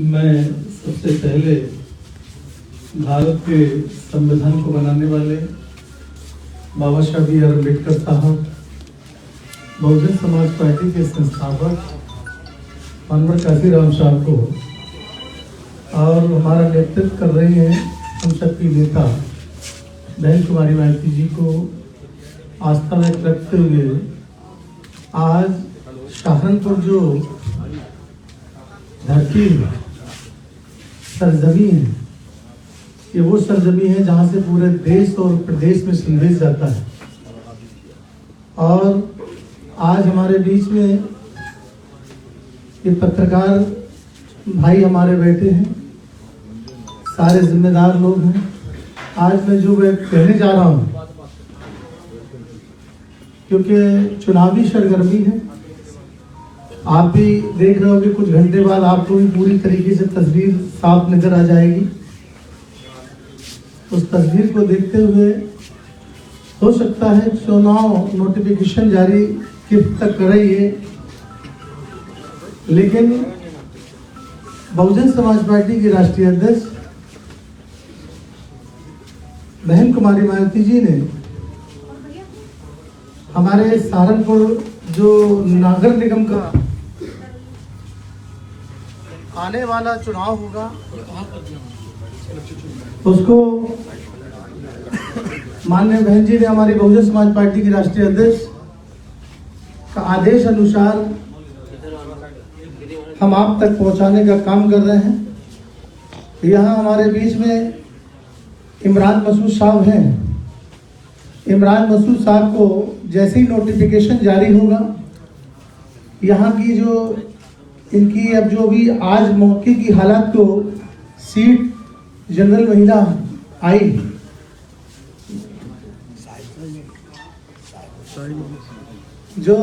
मैं सबसे पहले भारत के संविधान को बनाने वाले बाबा साहब बी आर अम्बेडकर साहब, बहुजन समाज पार्टी के संस्थापक अनवर काशीराम साहब को और हमारा नेतृत्व कर रही हैं हम सबकी नेता बहन कुमारी माइती जी को आस्था व्यक्त रखते हुए आज सहारनपुर जो धरती है, सरजमी है, ये वो सरजमी है जहाँ से पूरे देश और प्रदेश में संदेश जाता है। और आज हमारे बीच में ये पत्रकार भाई हमारे बैठे हैं, सारे जिम्मेदार लोग हैं। आज मैं जो कहने जा रहा हूँ, क्योंकि चुनावी सरगर्मी है, आप भी देख रहे हो कि कुछ घंटे बाद आपको भी पूरी तरीके से तस्वीर साफ नजर आ जाएगी। उस तस्वीर को देखते हुए हो सकता है चुनाव नोटिफिकेशन जारी कब तक करेंगे, लेकिन बहुजन समाज पार्टी की राष्ट्रीय अध्यक्ष बहन कुमारी माइती जी ने हमारे सहारनपुर जो नगर निगम का आने वाला चुनाव होगा उसको माननीय बहन जी ने हमारी बहुजन समाज पार्टी की राष्ट्रीय अध्यक्ष का आदेश अनुसार हम आप तक पहुंचाने का काम कर रहे हैं। यहाँ हमारे बीच में इमरान मसूद साहब हैं। इमरान मसूद साहब को जैसे ही नोटिफिकेशन जारी होगा, यहाँ की जो इनकी अब जो भी आज मौके की हालात को सीट जनरल महिला आई, जो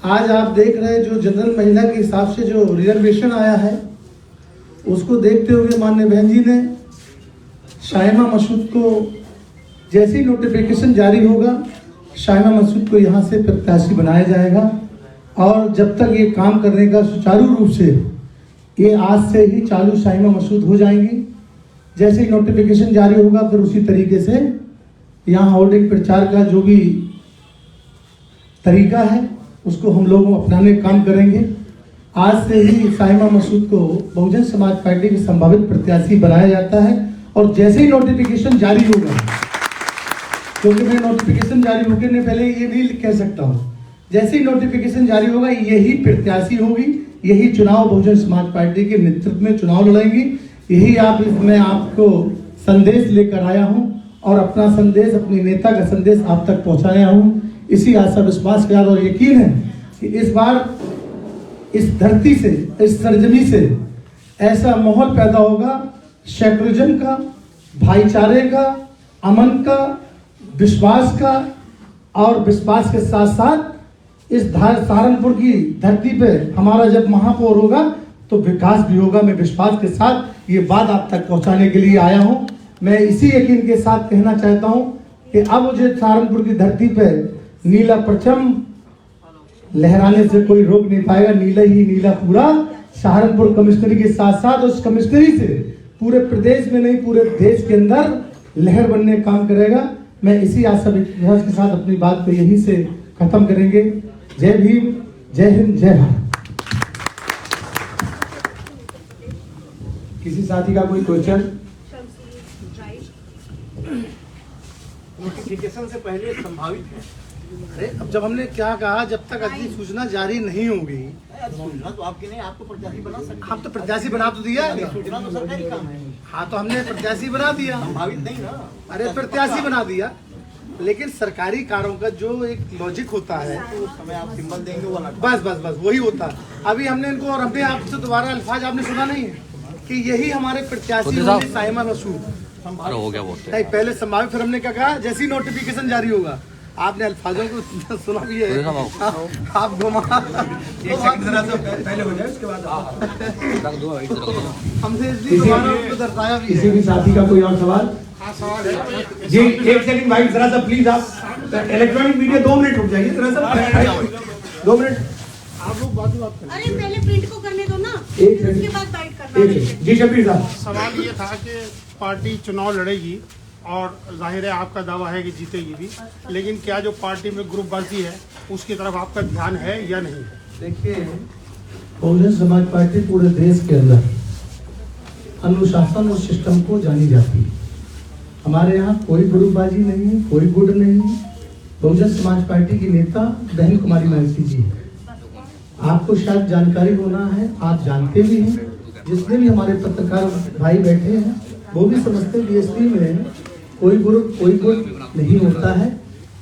आज आप देख रहे हैं जो जनरल महिला के हिसाब से जो रिजर्वेशन आया है, उसको देखते हुए माननीय बहन जी ने शाइमा मसूद को जैसे ही नोटिफिकेशन जारी होगा, शाइमा मसूद को यहाँ से प्रत्याशी बनाया जाएगा। और जब तक ये काम करने का सुचारू रूप से ये आज से ही चालू शाइमा मसूद हो जाएंगी। जैसे ही नोटिफिकेशन जारी होगा फिर उसी तरीके से यहाँ होर्डिंग प्रचार का जो भी तरीका है उसको हम लोग अपनाने का काम करेंगे। आज से ही शाइमा मसूद को बहुजन समाज पार्टी के संभावित प्रत्याशी बनाया जाता है। और जैसे ही नोटिफिकेशन जारी होगा, क्योंकि मैं नोटिफिकेशन जारी होने के पहले ये नहीं कह सकता हूँ, जैसे ही नोटिफिकेशन जारी होगा यही प्रत्याशी होगी, यही चुनाव बहुजन समाज पार्टी के नेतृत्व में चुनाव लड़ेंगी। यही आप इसमें आपको संदेश लेकर आया हूं और अपना संदेश, अपनी नेता का संदेश आप तक पहुंचाया हूं। इसी आशा विश्वास के साथ और यकीन है कि इस बार इस धरती से, इस सरजमी से ऐसा माहौल पैदा होगा सेकुलरिज्म का, भाईचारे का, अमन का, विश्वास का, और विश्वास के साथ साथ इस सहारनपुर की धरती पे हमारा जब महापौर होगा तो विकास भी होगा। मैं विश्वास के साथ ये बात आप तक पहुंचाने के लिए आया हूं। मैं इसी यकीन के साथ कहना चाहता हूं कि अब मुझे सहारनपुर की धरती पे नीला परचम लहराने से कोई रोक नहीं पाएगा। नीला ही नीला पूरा सहारनपुर कमिश्नरी के साथ साथ उस कमिश्नरी से पूरे प्रदेश में नहीं पूरे देश के अंदर लहर बनने का काम करेगा। मैं इसी आशा विश्वास के साथ अपनी बात को यहीं से खत्म करेंगे। जय भीम, जय हिंद, जय भारत। किसी साथी का कोई क्वेश्चन? नोटिफिकेशन से पहले संभावित है। अरे अब जब हमने क्या कहा, जब तक अधिसूचना जारी नहीं होगी सूचना तो आपकी नहीं, आपको प्रत्याशी बना सकते। हम तो प्रत्याशी बना तो दिया, सूचना तो सरकारी काम है। हाँ तो हमने प्रत्याशी बना दिया। संभावित नहीं ना। अरे प्रत्याशी बना दिया, लेकिन सरकारी कार्यों का जो एक लॉजिक होता है तो उस समय आप सिंबल देंगे वो अलग। बस वही होता है। अभी हमने इनको और अपने आपसे दोबारा अल्फाज आपने सुना नहीं है कि यही हमारे प्रत्याशी होंगे शाइमा मसूद। हो गया वो पहले संभावित, फिर हमने क्या कहा जैसे ही नोटिफिकेशन जारी होगा। आपने अल्फाजों को सुना भी है, आप घुमा पहले हो जाए उसके बाद हमने इसलिए दोबारा उसको दर्शाया भी किसी है। भी साथी का कोई और सवाल? जी एक सेकंड भाई, जरा सा प्लीज आप इलेक्ट्रॉनिक मीडिया 2 मिनट रुक जाइए, जरा सा 2 मिनट। अरे पहले प्रिंट को करने दो ना, एक फिर उसके मिनट। बाद बाइट करना है। जी शबीर साहब, सवाल ये था कि पार्टी चुनाव लड़ेगी और जाहिर है आपका दावा है कि जीतेगी भी, लेकिन क्या जो पार्टी में ग्रुपबाजी है उसकी तरफ आपका ध्यान है या नहीं? देखिए, बहुजन समाज पार्टी पूरे देश के अंदर अनुशासन और सिस्टम को जानी जाती है। हमारे यहाँ कोई ग्रुपबाजी नहीं है, कोई गुट नहीं है। बहुजन समाज पार्टी की नेता बहन कुमारी माइती जी है। आपको शायद जानकारी होना है, आप जानते भी हैं, जितने भी हमारे पत्रकार भाई बैठे हैं वो भी समझते हैं बीएसपी में कोई ग्रुप कोई गुट नहीं होता है।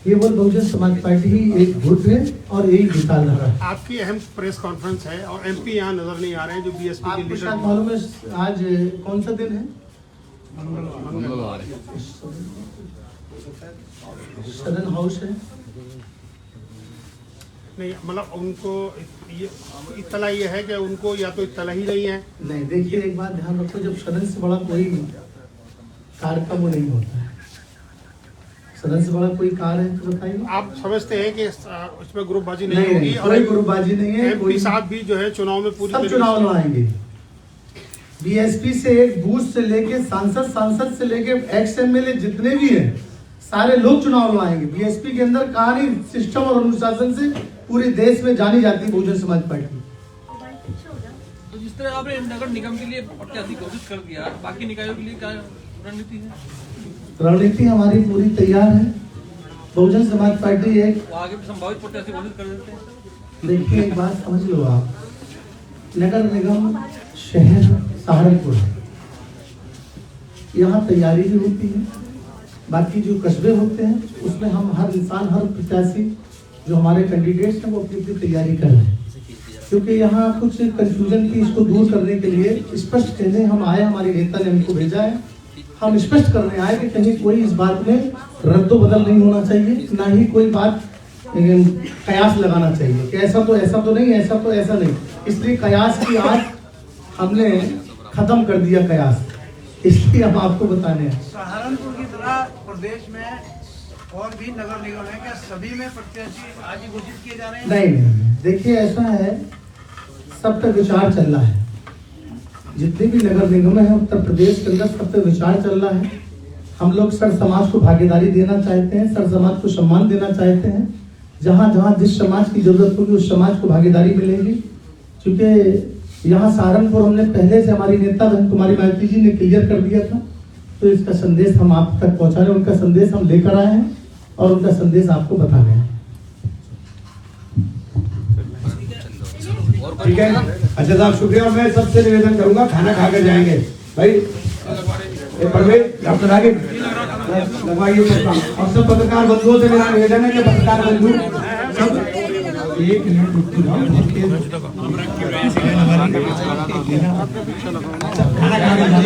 केवल बहुजन समाज पार्टी ही एक गुट है और यही निकाल रहा है। आपकी अहम प्रेस कॉन्फ्रेंस है और एमपी यहाँ नजर नहीं आ रहे हैं जो बीएसपी के आपको लीडर शायद मालूम है आज कौन सा दिन है? सदन हाउस है। नहीं, मतलब उनको ये इत्तला ये है कि उनको या तो इत्तला ही नहीं है। नहीं, देखिए एक बात ध्यान रखो, जब सदन से बड़ा कोई कार्यक्रम वो नहीं होता है। सदन से बड़ा कोई कार्य है तो बताइए। आप समझते हैं कि उसमें ग्रुपबाजी नहीं नहीं, होगी नहीं, और कोई ग्रुपबाजी नहीं है। एमपी साहब भी जो है चुनाव में पूरी सब तरीके चुनाव से- लड़ाएंगे। बीएसपी से एक बूथ से लेके सांसद से लेके एक्स एमएलए जितने भी हैं सारे लोग चुनाव लड़ाएंगे। बीएसपी के अंदर कहानी सिस्टम और अनुशासन से पूरे देश में जानी जाती है बहुजन समाज पार्टी। तो जिस तरह आपने नगर निगम के लिए प्रत्याशी घोषित कर दिया, बाकी निकायों के लिए क्या रणनीति है? रणनीति हमारी पूरी तैयार है। बहुजन समाज पार्टी एक, वो आगे भी संभावित प्रत्याशी घोषित कर देते हैं। देखिए एक बात समझ लो आप, नगर निगम शहर सहारनपुर है, यहाँ तैयारी भी होती है। बाकी जो कस्बे होते हैं उसमें हम हर इंसान हर प्रत्याशी जो हमारे कैंडिडेट्स हैं वो अपनी अपनी तैयारी कर रहे हैं, क्योंकि यहाँ कुछ कंफ्यूजन थी, इसको दूर करने के लिए स्पष्ट कहने हम आए, हमारे नेता ने हमको भेजा है, हम स्पष्ट करने आए कि कहीं कोई इस बात में रद्दो बदल नहीं होना चाहिए, ना ही कोई बात कयास लगाना चाहिए कि ऐसा तो नहीं, ऐसा तो ऐसा नहीं। इसलिए कयास की आज हमने खत्म कर दिया कयास, इसलिए हम आपको बताने हैं। सहारनपुर की तरह प्रदेश में और भी नगर निगम है, क्या सभी में प्रत्याशी आज ही घोषित किए जा रहे हैं? नहीं, देखिए ऐसा है, सब पे विचार चल रहा है। जितने भी नगर निगम है उत्तर प्रदेश के अंदर सब पे विचार चल रहा है। हम लोग सर समाज को भागीदारी देना चाहते हैं, सर समाज को सम्मान देना चाहते हैं। जहाँ जहाँ जिस समाज की जरूरत होगी उस समाज को भागीदारी मिलेगी। क्योंकि यहाँ सहारनपुर हमने पहले से हमारी नेता बहन कुमारी माइती जी ने क्लियर कर दिया था, तो इसका संदेश हम आप तक पहुँचा रहे हैं। उनका संदेश हम लेकर आए हैं और उनका संदेश आपको बता रहे हैं। ठीक है। अच्छा साहब शुक्रिया। और मैं सबसे निवेदन करूंगा खाना खा कर जाएंगे भाई। परवेज डॉक्टर आगे लगवाइए प्रोग्राम। और सब पत्रकार बंधुओं से मेरा निवेदन है कि पत्रकार बंधु सब एक मिनट रुक जाओ। खाना खा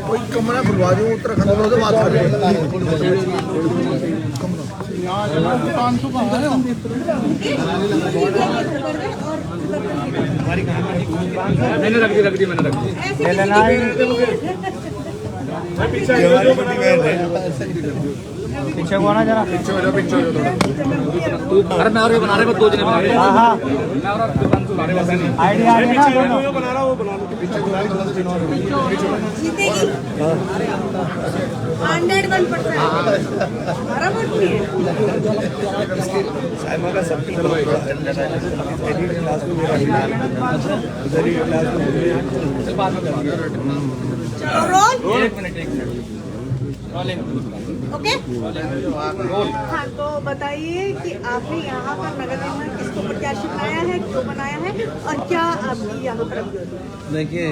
कोई कमरा खुलवा दूं उत्तराखंड वालों से बात कर रहे मैंने रख दी मैंने रख दी। पीछे को आना जरा। अरे मैं और ये बना रहे बस 2 जने बना रहे हैं। हाँ मैं और दिपांशु बना रहे हैं। आइडिया आ गया ना दोनों। बना रहा वो बना लो। जीतेगी 101%। हमारा वोट नहीं है। चलो रोल। एक मिनट ओके। हाँ, तो बताइए कि आपने यहाँ का नगर निगम किसको प्रत्याशी बनाया है, क्यों बनाया है और क्या आपकी यहाँ पर अभियोजन है? देखिए,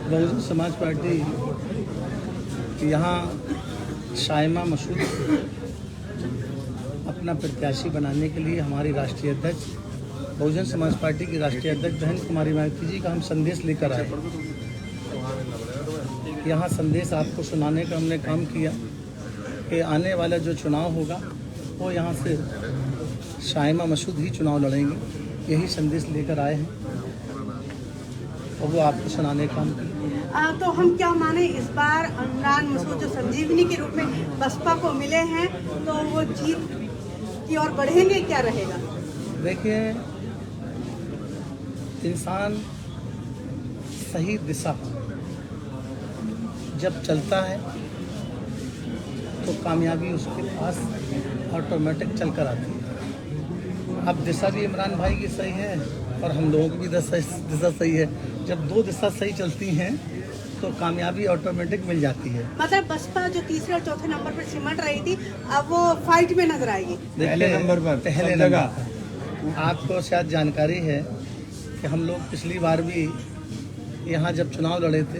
बहुजन समाज पार्टी यहाँ शाइमा मसूद अपना प्रत्याशी बनाने के लिए हमारी राष्ट्रीय अध्यक्ष बहुजन समाज पार्टी की राष्ट्रीय अध्यक्ष बहन कुमारी माइती जी का हम संदेश लेकर आए। यहाँ संदेश आपको सुनाने का हमने काम किया कि आने वाला जो चुनाव होगा वो यहाँ से शाइमा मसूद ही चुनाव लड़ेंगे, यही संदेश लेकर आए हैं और वो आपको सुनाने का काम किया। तो हम क्या माने, इस बार इमरान मसूद जो संजीवनी के रूप में बसपा को मिले हैं तो वो जीत कि और बढ़ेंगे, क्या रहेगा? देखिए, इंसान सही दिशा जब चलता है तो कामयाबी उसके पास ऑटोमेटिक चल कर आती है। अब दिशा भी इमरान भाई की सही है और हम लोगों की भी दिशा सही है। जब दो दिशा सही चलती हैं तो कामयाबी ऑटोमेटिक मिल जाती है। मतलब बसपा जो तीसरे और चौथे नंबर पर सिमट रही थी, अब वो फाइट में नजर आएगी। पहले नंबर पर आपको शायद जानकारी है कि हम लोग पिछली बार भी यहाँ जब चुनाव लड़े थे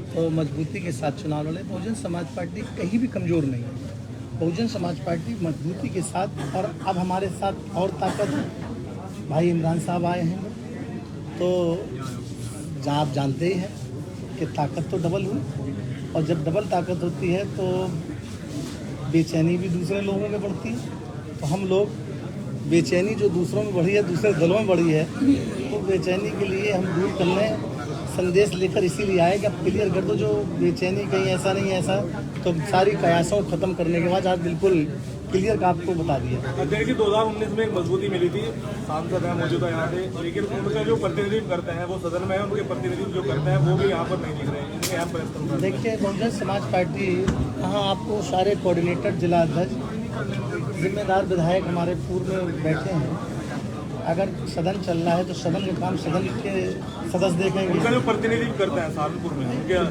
तो मजबूती के साथ चुनाव लड़े। बहुजन समाज पार्टी कहीं भी कमज़ोर नहीं है। बहुजन समाज पार्टी मजबूती के साथ, और अब हमारे साथ और ताकत भाई इमरान साहब आए हैं तो जहाँ आप जानते ही हैं कि ताकत तो डबल हुई, और जब डबल ताकत होती है तो बेचैनी भी दूसरे लोगों में बढ़ती है। तो हम लोग बेचैनी जो दूसरों में बढ़ी है, दूसरे दलों में बढ़ी है, तो बेचैनी के लिए हम दूर करने संदेश लेकर इसीलिए आए कि अब क्लियर कर दो जो बेचैनी, कहीं ऐसा नहीं है ऐसा, तो सारी कयासों को खत्म करने के बाद आज बिल्कुल क्लियर का आपको बता दिया। देखिए 2019 में एक मजबूती मिली थी, सांसद है मौजूदा यहाँ से, लेकिन उनका जो प्रतिनिधित्व करते हैं वो सदन में है, उनके प्रतिनिधित्व जो करते हैं वो भी यहाँ पर नहीं दिख रहे हैं। इनके यहाँ पर देखिए, बहुजन समाज पार्टी यहाँ आपको सारे कोऑर्डिनेटर, जिला अध्यक्ष, जिम्मेदार विधायक हमारे पूर्व में बैठे हैं। अगर सदन चल रहा है तो सदन का काम सदन के सदस्य देखेंगे। उनका जो प्रतिनिधित्व करते हैं सहारनपुर में, उनकी गैर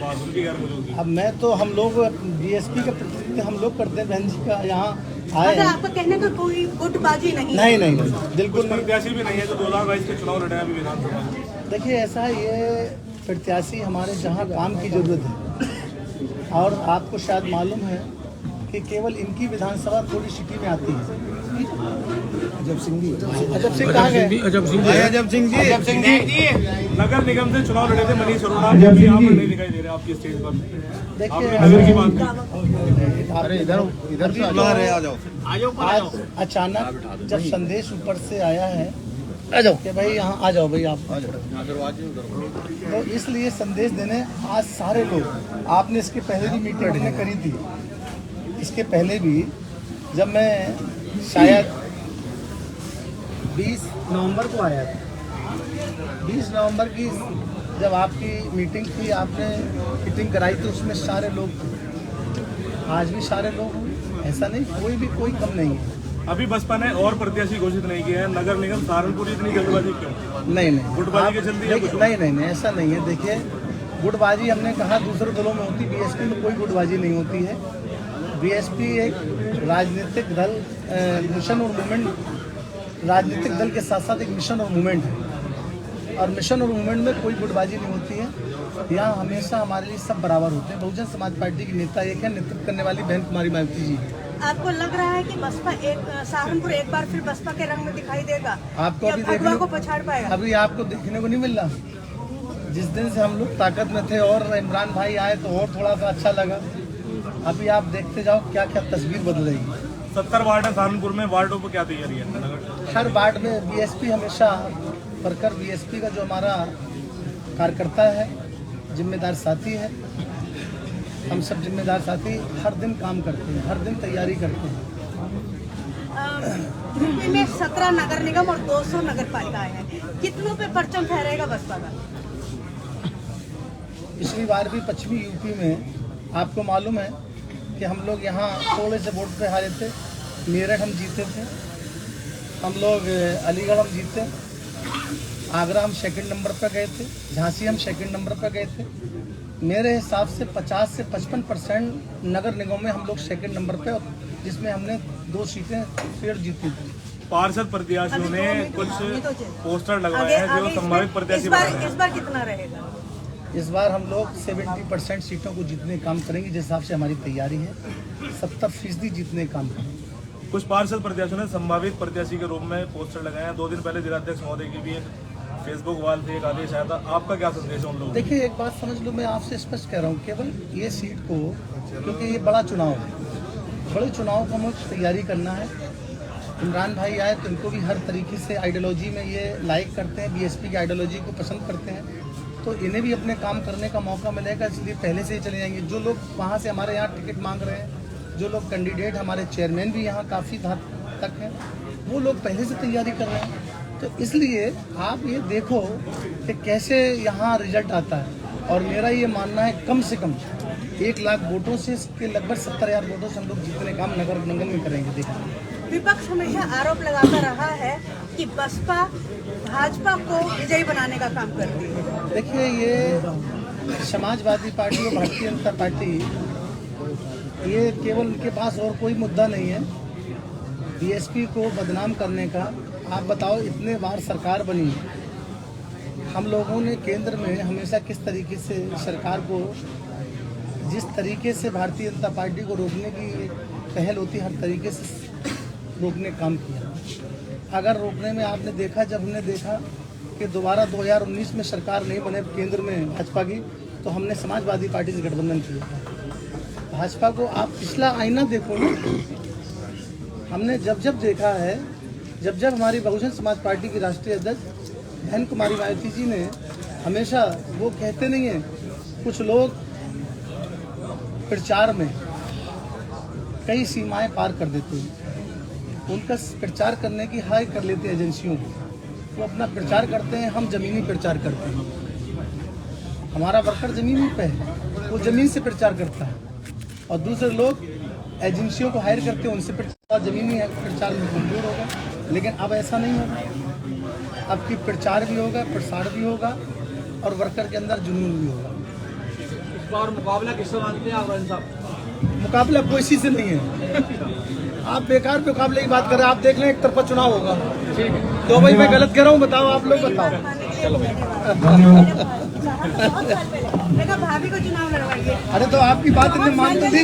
मौजूदगी। अब मैं तो हम लोग बीएसपी का प्रतिनिधित्व हम लोग करते हैं। बहन जी का यहाँ आए मतलब आपका कहने का कोई गुटबाजी नहीं है? नहीं, बिल्कुल नहीं। प्रत्याशी भी नहीं है जो 2022 के चुनाव लड़े अभी विधानसभा में। देखिए, ऐसा है, ये प्रत्याशी हमारे जहाँ काम की जरूरत है, और आपको शायद मालूम है कि केवल इनकी विधानसभा थोड़ी सिटी में आती है। अजब सिंह कहाँ गए? अजब सिंह जी नगर निगम से चुनाव लड़े थे मनीष अरोड़ा, यहाँ पर नहीं दिखाई दे रहे आपकी स्टेज पर। देखिए, नगर की बात अरे इधर से आ जाओ। आज अचानक जब संदेश ऊपर से आया है कि भाई यहाँ आ जाओ, भाई आप, तो इसलिए संदेश देने आज सारे लोग, आपने इसके पहले भी मीटिंग हमने करी थी, इसके पहले भी जब मैं शायद 20 नवंबर को आया था, 20 नवंबर की जब आपकी मीटिंग थी, आपने मीटिंग कराई थी, उसमें सारे लोग, आज भी सारे लोग, ऐसा नहीं कोई कम नहीं है। अभी बसपा ने और प्रत्याशी घोषित नहीं किया है, नगर निगम सहारनपुर, इतनी जल्दबाजी क्यों? नहीं, गुटबाजी के चलती है? नहीं, ऐसा नहीं है। देखिए, गुटबाजी हमने कहा दूसरे दलों में होती, बीएसपी में कोई गुटबाजी नहीं होती है। बीएसपी एक राजनीतिक दल, मिशन और मूवमेंट, राजनीतिक दल के साथ साथ एक मिशन और मूवमेंट है, और मिशन और मूवमेंट में कोई गुटबाजी नहीं होती है। यहाँ हमेशा हमारे लिए सब बराबर होते हैं। बहुजन समाज पार्टी की नेता एक है, नेतृत्व करने वाली बहन कुमारी मायावती जी। आपको लग रहा है कि बसपा सहारनपुर एक बार फिर बसपा के रंग में दिखाई देगा? आपको अभी देखने को पछाड़ पाएगा? अभी आपको देखने को नहीं मिल रहा। जिस दिन से हम लोग ताकत में थे और इमरान भाई आए तो और थोड़ा सा अच्छा लगा। अभी आप देखते जाओ क्या क्या तस्वीर बदलेगी। 70 वार्ड है सहारनपुर में, वार्डों पर क्या तैयारी है? हर वार्ड में बीएसपी हमेशा वर्कर, बीएसपी का जो हमारा कार्यकर्ता है, जिम्मेदार साथी है, हम सब जिम्मेदार साथी हर दिन काम करते हैं, हर दिन तैयारी करते हैं। यूपी में 17 नगर निगम और 200 नगर पालिकाएं हैं, कितनों पे परचम फहरेगा बसपा का? पिछली बार भी पश्चिमी यूपी में आपको मालूम है कि हम लोग यहाँ थोड़े से वोट पे हारे थे। मेरठ हम जीते थे, हम लोग अलीगढ़ हम जीते, आगरा हम सेकंड नंबर पर गए थे, झांसी हम सेकंड नंबर पर गए थे। मेरे हिसाब से 50 से 55% नगर निगम में हम लोग सेकंड नंबर पे, जिसमें हमने 2 सीटें फिर जीती थी। पार्षद प्रत्याशियों ने कुछ पोस्टर लगवाए हैं जो संभावित प्रत्याशी इस बार कितना रहेगा? इस बार हम लोग 70% सीटों को जीतने का काम करेंगे, जिस हिसाब से हमारी तैयारी है 70% जीतने का काम करेंगे। कुछ पार्षद प्रत्याशियों ने संभावित प्रत्याशी के रूप में पोस्टर लगाए हैं। 2 दिन पहले जिलाध्यक्ष महोदय की भी फेसबुक वाल से एक आदेश आया था, आपका क्या संदेश है उन लोगों? देखिए, एक बात समझ लो, मैं आपसे स्पष्ट कह रहा हूँ, केवल ये सीट को, क्योंकि ये बड़ा चुनाव है, बड़े चुनाव को हमें तैयारी करना है। इमरान भाई आए तो इनको भी हर तरीके से आइडियोलॉजी में ये लाइक करते हैं, बीएसपी की आइडियोलॉजी को पसंद करते हैं, तो इन्हें भी अपने काम करने का मौका मिलेगा, इसलिए पहले से ही चले जाएंगे। जो लोग वहाँ से हमारे यहाँ टिकट मांग रहे हैं, जो लोग कैंडिडेट हमारे चेयरमैन भी यहाँ काफ़ी हद तक हैं, वो लोग पहले से तैयारी कर रहे हैं। तो इसलिए आप ये देखो कि कैसे यहाँ रिजल्ट आता है। और मेरा ये मानना है कम से कम 1 लाख वोटों से इसके लगभग 70,000 वोटों से हम लोग जितने काम नगर निगम में करेंगे। देखिए, विपक्ष हमेशा आरोप लगाता रहा है कि बसपा भाजपा को विजयी बनाने का काम करती है। देखिए, ये समाजवादी पार्टी और भारतीय जनता पार्टी, ये केवल उनके पास और कोई मुद्दा नहीं है बीएसपी को बदनाम करने का। आप बताओ, इतने बार सरकार बनी, हम लोगों ने केंद्र में हमेशा किस तरीके से सरकार को, जिस तरीके से भारतीय जनता पार्टी को रोकने की पहल होती है, हर तरीके से रोकने काम किया। अगर रोकने में आपने देखा, जब हमने देखा कि दोबारा 2019 में सरकार नहीं बने केंद्र में भाजपा की, तो हमने समाजवादी पार्टी से गठबंधन किया। भाजपा को आप पिछला आईना देखो ना, हमने जब जब देखा है, जब जब हमारी बहुजन समाज पार्टी की राष्ट्रीय अध्यक्ष बहन कुमारी मायावती जी ने हमेशा, वो कहते नहीं हैं, कुछ लोग प्रचार में कई सीमाएं पार कर देते हैं, उनका प्रचार करने की हाय कर लेते हैं एजेंसियों को, वो अपना प्रचार करते हैं, हम जमीनी प्रचार करते हैं। हमारा वर्कर जमीनी पे है, वो जमीन से प्रचार करता है, और दूसरे लोग एजेंसियों को हायर करते हैं, उनसे प्रचार, जमीनी प्रचार में कमजोर होगा। लेकिन अब ऐसा नहीं होगा, अब की प्रचार भी होगा, प्रसार भी होगा, और वर्कर के अंदर जुनून भी होगा। इस बार मुकाबला किससे मानते हैं आप रंजन साहब? मुकाबला कोई चीज़ से नहीं है। आप बेकार मुकाबले की बात कर रहे हैं। आप देख लें, एक तरफा चुनाव होगा। तो भाई मैं गलत कह रहा हूँ? बताओ, आप लोग बताओ। भाभी को चुनाव लड़वाइए। अरे तो आपकी बात इतने मान तो थी।